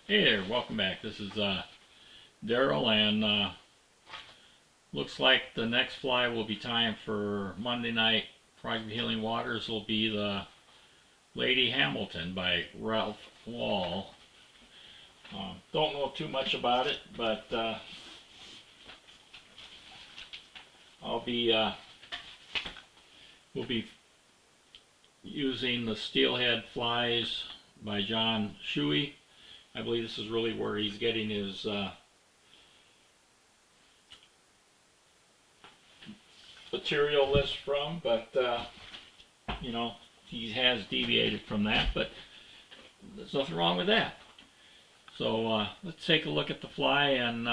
Hey there, welcome back. This is Daryl, and looks like the next fly will be time for Monday night. Project Healing Waters will be the Lady Hamilton by Ralph Wahl. Don't know too much about it, but I'll be we'll be using the Steelhead flies by John Shuey. I believe this is really where he's getting his material list from, but you know, he has deviated from that, but there's nothing wrong with that. So let's take a look at the fly, and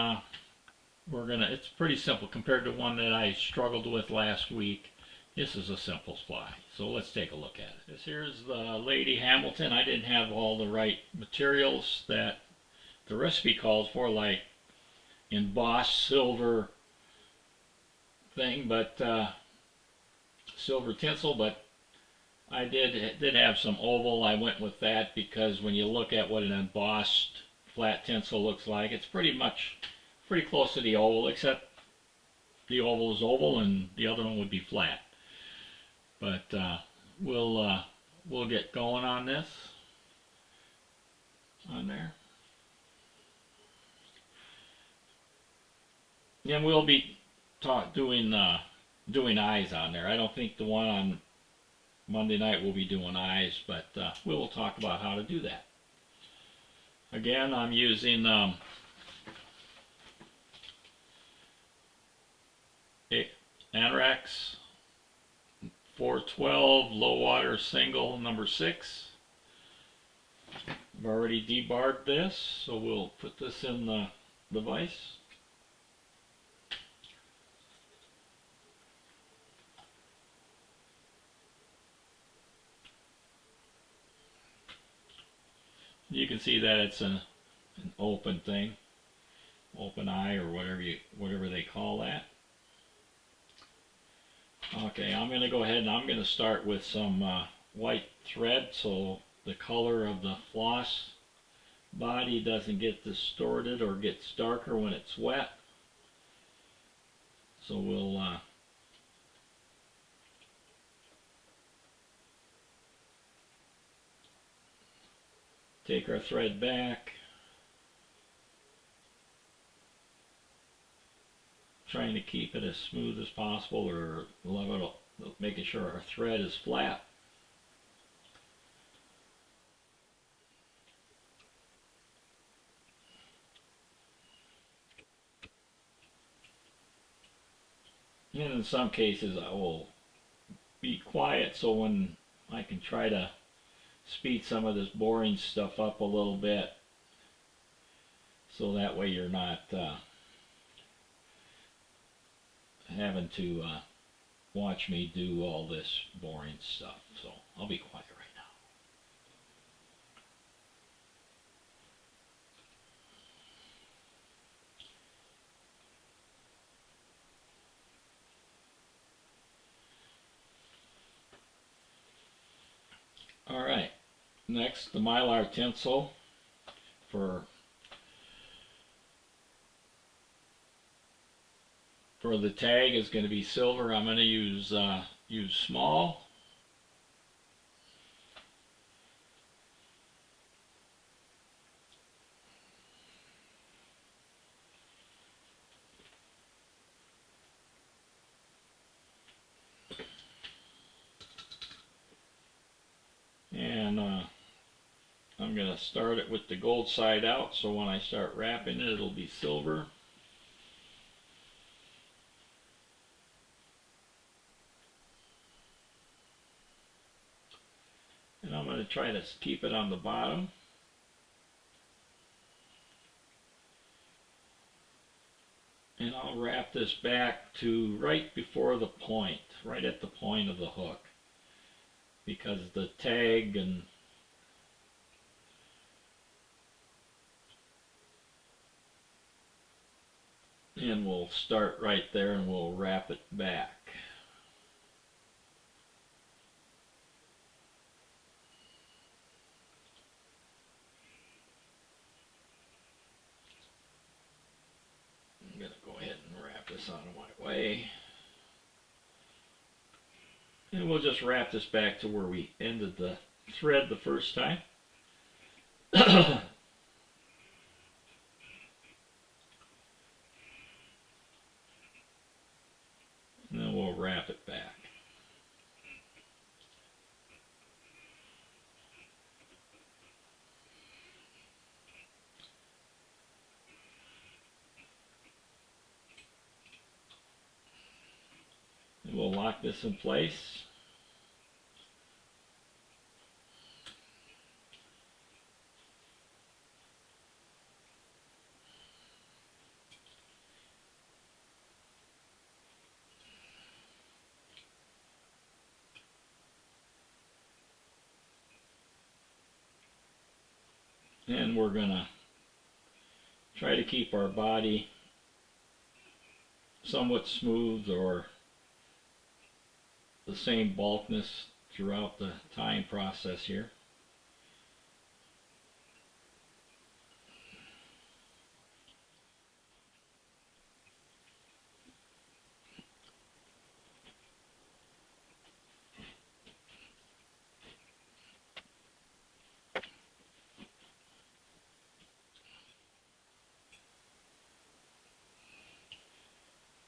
it's pretty simple compared to one that I struggled with last week. This is a simple fly, so let's take a look at it. This here's the Lady Hamilton. I didn't have all the right materials that the recipe calls for, like embossed silver thing, but silver tinsel, but I did have some oval. I went with that because when you look at what an embossed flat tinsel looks like, it's pretty close to the oval, except the oval is oval and the other one would be flat. But we'll get going on this on there. And we'll be doing eyes on there. I don't think the one on Monday night will be doing eyes, but we will talk about how to do that. Again, I'm using Ahrex 412 low water single number 6. I've already debarred this, so we'll put this in the device. You can see that it's an open thing, open eye, or whatever they call that. Okay, I'm going to go ahead and I'm going to start with some white thread so the color of the floss body doesn't get distorted or gets darker when it's wet. So we'll take our thread back, trying to keep it as smooth as possible, or level, making sure our thread is flat. And in some cases I will be quiet so when I can try to speed some of this boring stuff up a little bit, so that way you're not having to watch me do all this boring stuff. So I'll be quiet right now. Alright, next the Mylar tinsel for the tag is going to be silver. I'm going to use small. And I'm going to start it with the gold side out, so when I start wrapping it, it'll be silver. And I'm going to try to keep it on the bottom. And I'll wrap this back to right before the point, right at the point of the hook, because the tag and we'll start right there and we'll wrap it back. this out of my way. And we'll just wrap this back to where we ended the thread the first time. And then we'll wrap it back. And we'll lock this in place. And we're going to try to keep our body somewhat smooth or the same bulkness throughout the tying process here.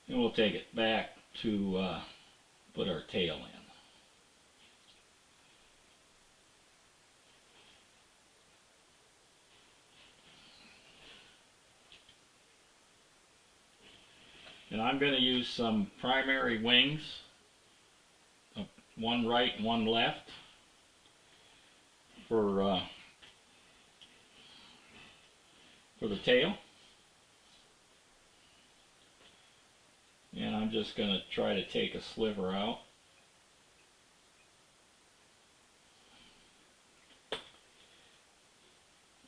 And we'll take it back to put our tail in. And I'm going to use some primary wings, one right and one left, for the tail. And I'm just going to try to take a sliver out.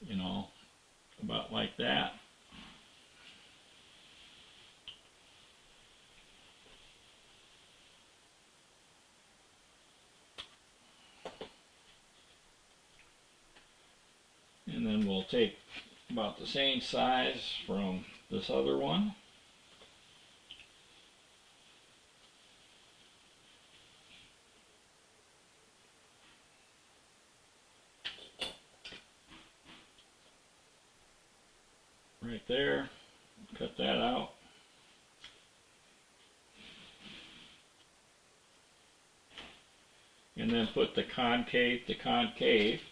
You know, about like that. And then we'll take about the same size from this other one. Right there, cut that out. And then put the concave to concave.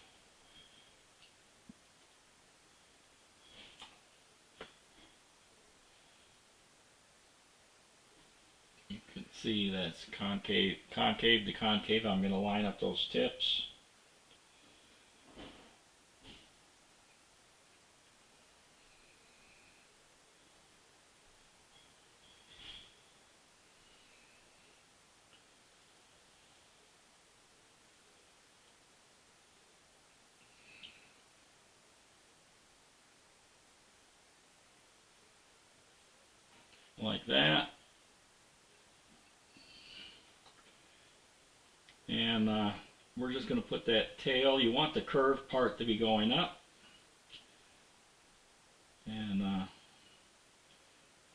You can see that's concave to concave. I'm going to line up those tips. Like that. And we're just going to put that tail. You want the curved part to be going up. And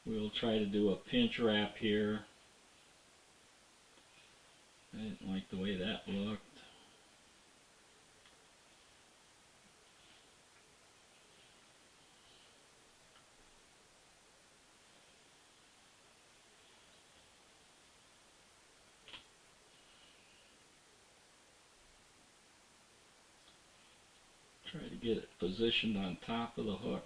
we'll try to do a pinch wrap here. I didn't like the way that looked. Try to get it positioned on top of the hook.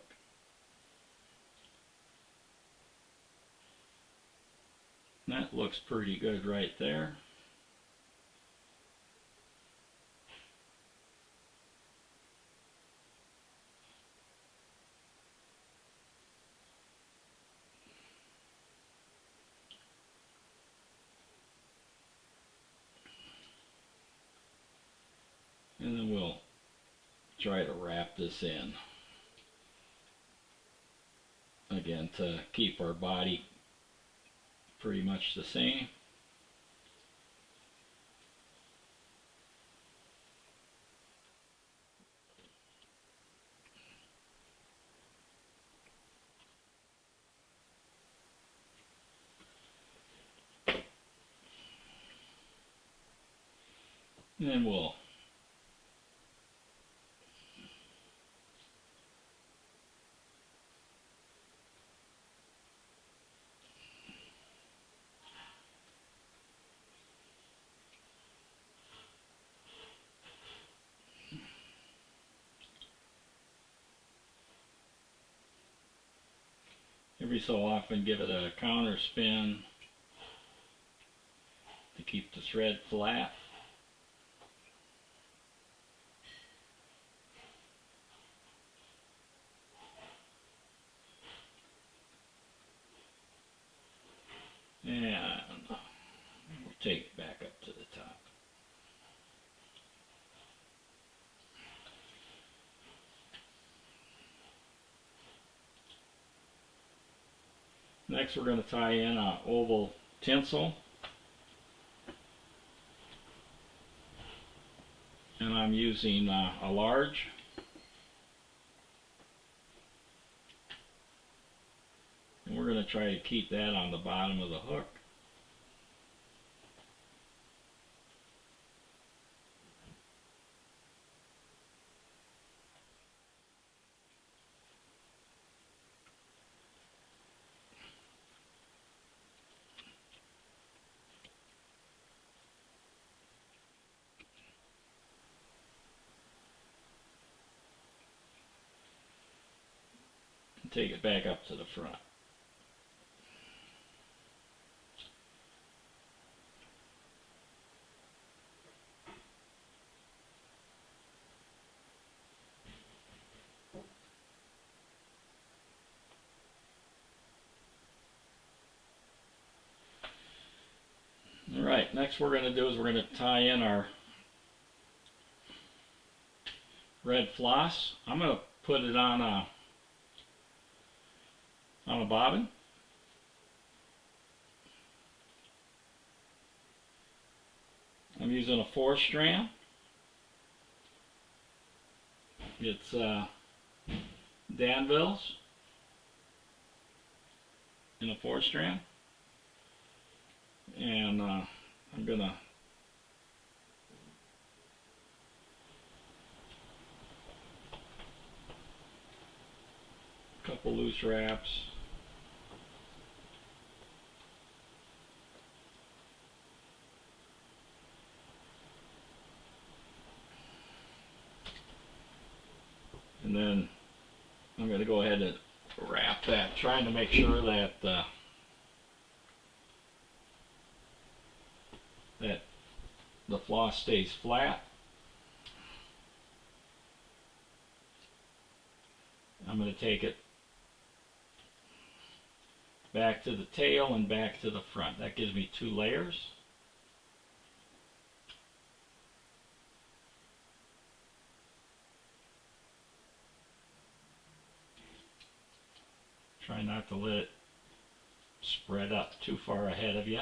That looks pretty good right there. And then we'll try to wrap this in again to keep our body pretty much the same. And then we'll every so often give it a counter spin to keep the thread flat. And we'll take it back up to the top. Next we're going to tie in an oval tinsel. And I'm using a large. And we're going to try to keep that on the bottom of the hook. And take it back up to the front. Alright, next we're going to do is we're going to tie in our red floss. I'm going to put it on a bobbin. I'm using a 4-strand. It's Danville's in a 4-strand. And I'm gonna couple loose wraps. And then I'm going to go ahead and wrap that, trying to make sure that that the floss stays flat. I'm going to take it back to the tail and back to the front. That gives me 2 layers. Try not to let it spread up too far ahead of you.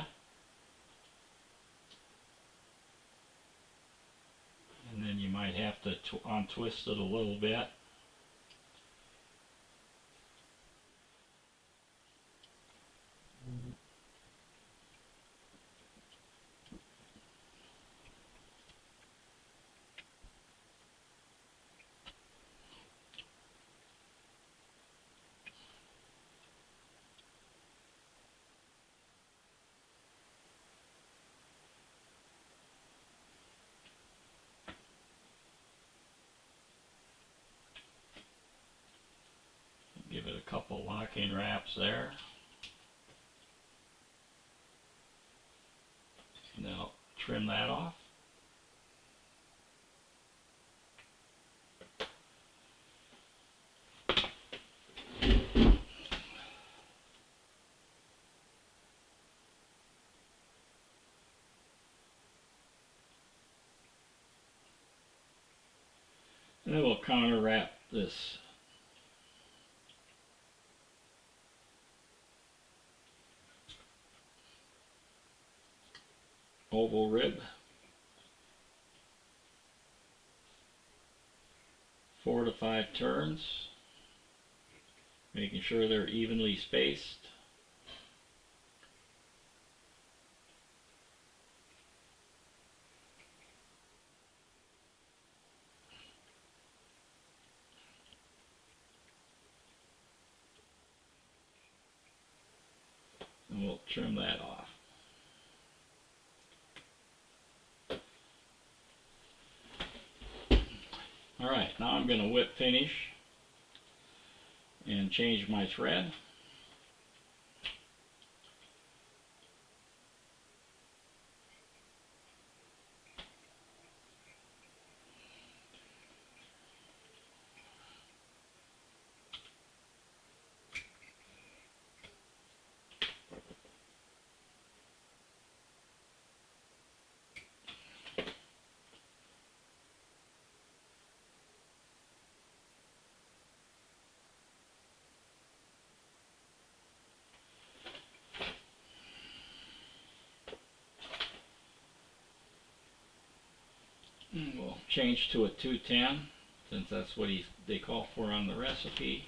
And then you might have to untwist it a little bit. Give it a couple locking wraps there. And then I'll trim that off. And then we'll counter wrap this oval rib 4 to 5 turns, making sure they're evenly spaced. we'll trim that off. Alright, now I'm going to whip finish and change my thread. We'll change to a 210 since that's what they call for on the recipe.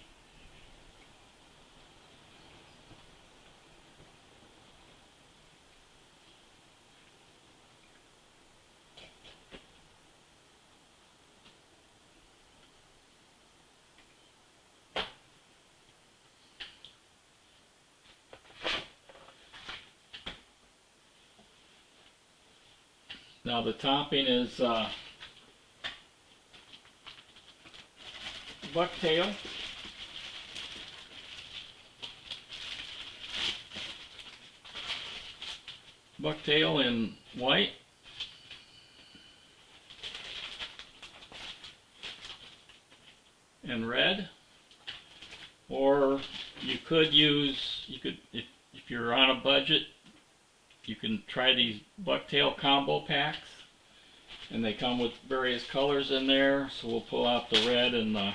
Now the topping is bucktail, in white, and red, or you could use, if you're on a budget, you can try these bucktail combo packs, and they come with various colors in there. So we'll pull out the red and the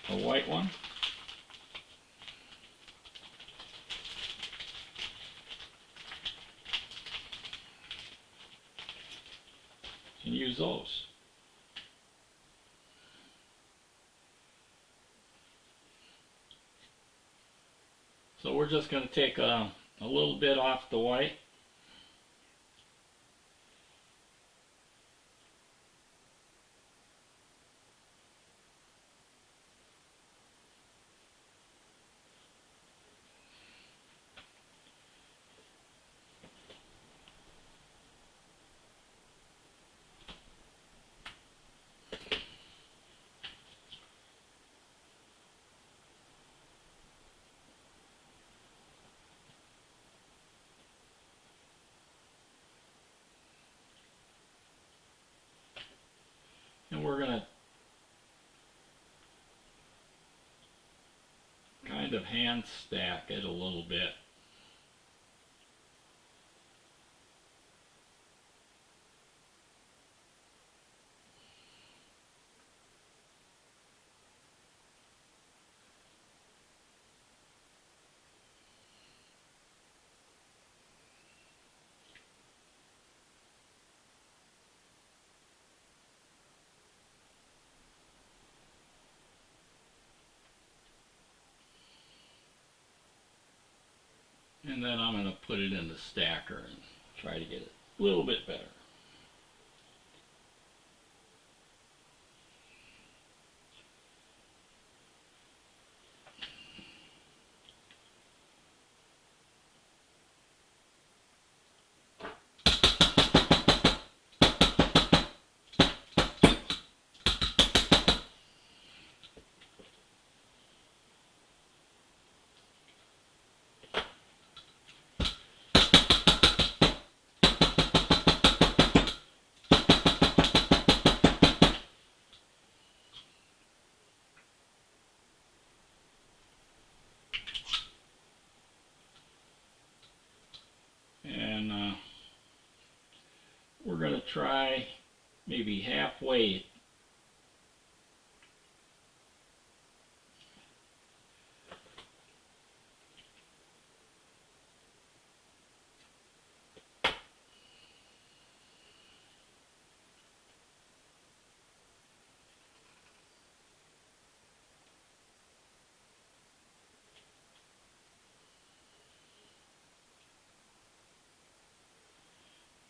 white one. You can use those. So we're just going to take a little bit off the white. And we're going to kind of hand stack it a little bit. And then I'm going to put it in the stacker and try to get it a little bit better. And we're going to try maybe halfway.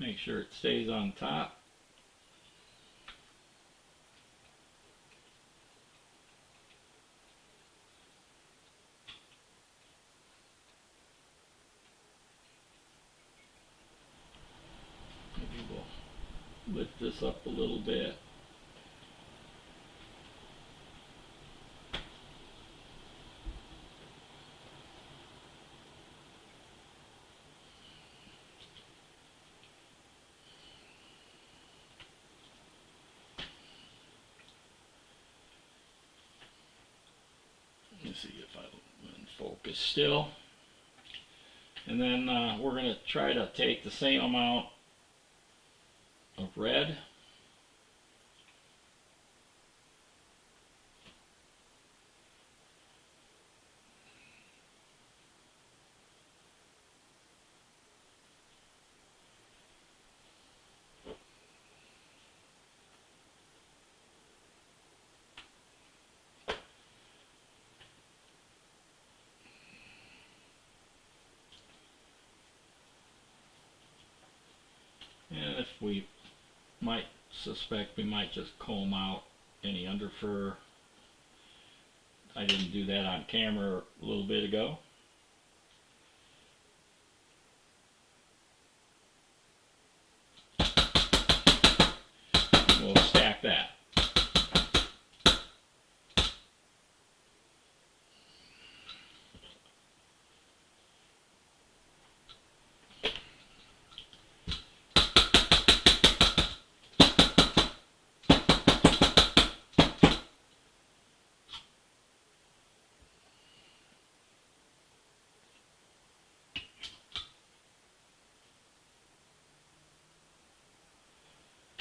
Make sure it stays on top. lift this up a little bit. Let's see if I'm in focus still. And then we're going to try to take the same amount of red. And if we might suspect, we might just comb out any under fur. I didn't do that on camera a little bit ago. We'll stack that.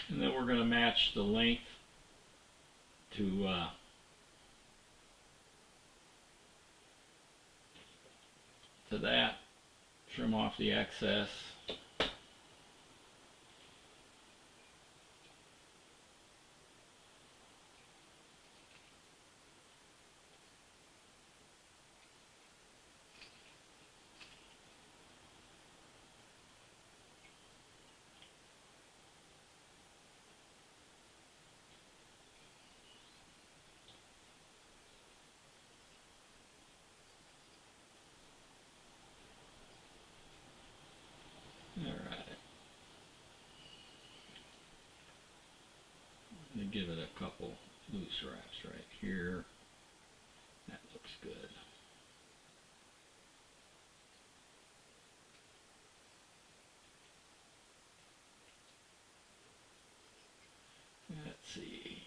And then we're going to match the length to that. Trim off the excess. Give it a couple loose wraps right here. That looks good. Let's see.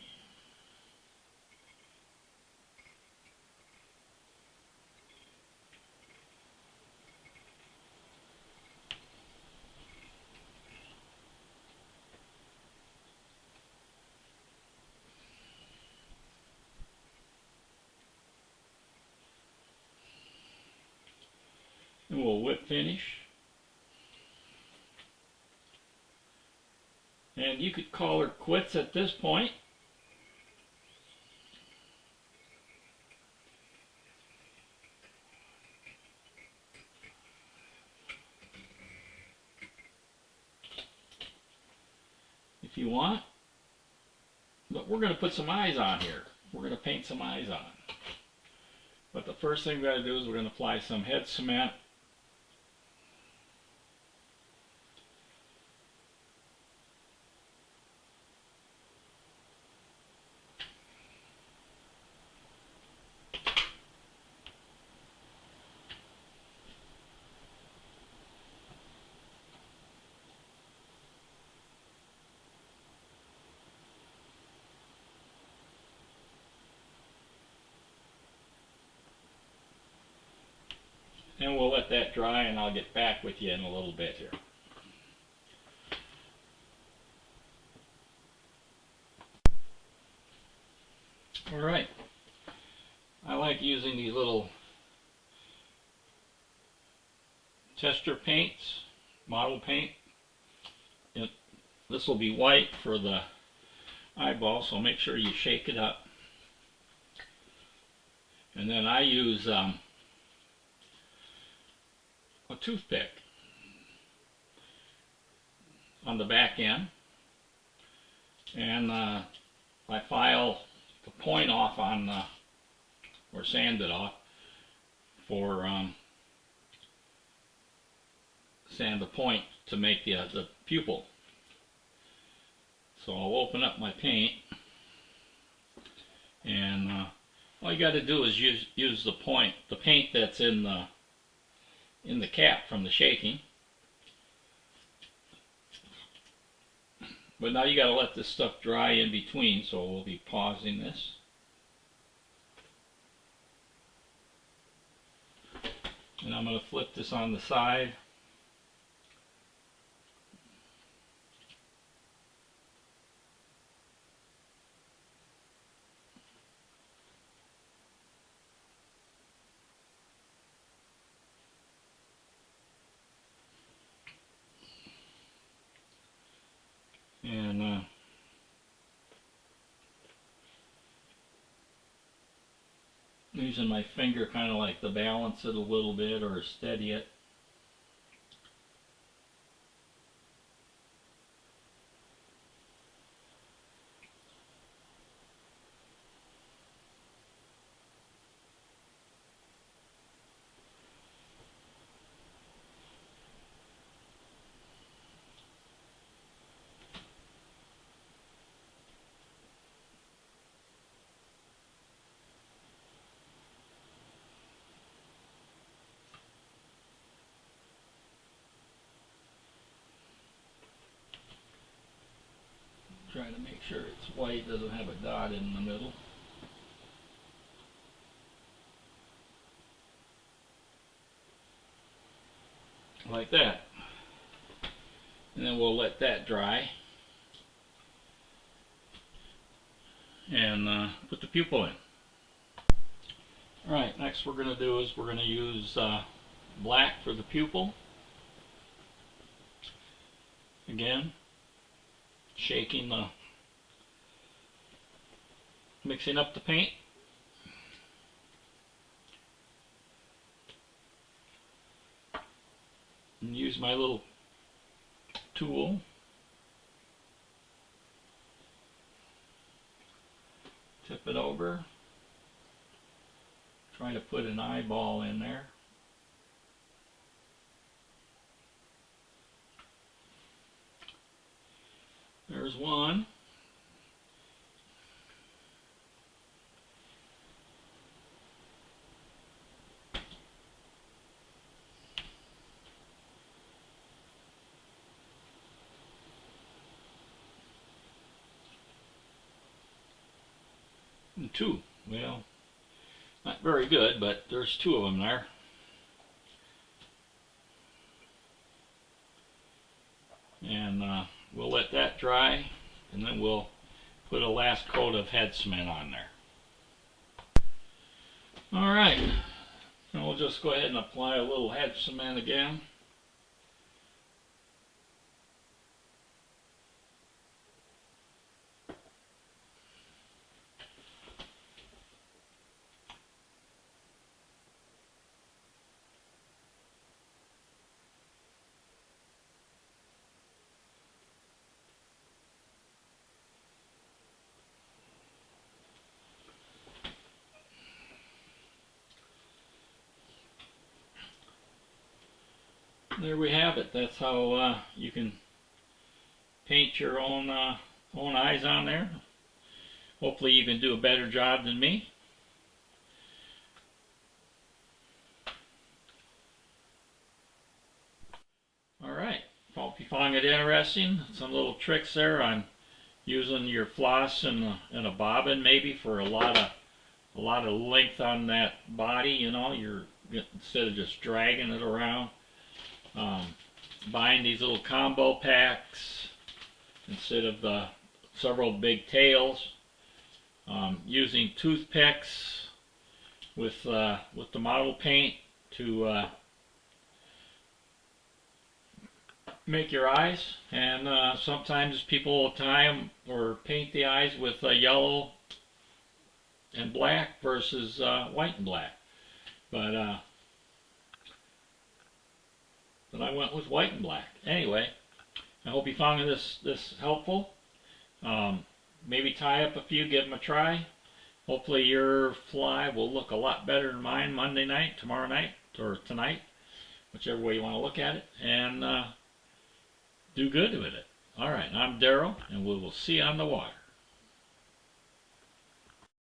And we'll whip finish. And you could call her quits at this point. If you want. But we're going to put some eyes on here. We're going to paint some eyes on. But the first thing we got to do is we're going to apply some head cement. And we'll let that dry, and I'll get back with you in a little bit here. Alright, I like using these little tester paints, model paint. This will be white for the eyeball, so make sure you shake it up. And then I use a toothpick on the back end, and I file the point off on or sand it off for sand the point to make the pupil. So I'll open up my paint, and all you got to do is use the paint that's in the cap from the shaking. But now you got to let this stuff dry in between, so we'll be pausing this. And I'm going to flip this on the side. And using my finger kind of like to balance it a little bit or steady it. Trying to make sure it's white, doesn't have a dot in the middle. Like that. And then we'll let that dry. And put the pupil in. Alright, next we're going to do is we're going to use black for the pupil. Again, mixing up the paint. And use my little tool. Tip it over. Try to put an eyeball in there. There's one. And two. Well, not very good, but there's two of them there. And we'll let that dry, and then we'll put a last coat of head cement on there. Alright, and we'll just go ahead and apply a little head cement again. There we have it. That's how you can paint your own eyes on there. Hopefully you can do a better job than me. Alright, hope you find it interesting. Some little tricks there on using your floss and a bobbin maybe for a lot of length on that body, you know, instead of just dragging it around. Buying these little combo packs instead of the several big tails. Using toothpicks with the model paint to make your eyes, and sometimes people will tie them or paint the eyes with yellow and black versus white and black. But I went with white and black. Anyway, I hope you found this helpful. Maybe tie up a few, give them a try. Hopefully your fly will look a lot better than mine Monday night, tomorrow night, or tonight, whichever way you want to look at it, and do good with it. All right, I'm Daryl, and we will see you on the water.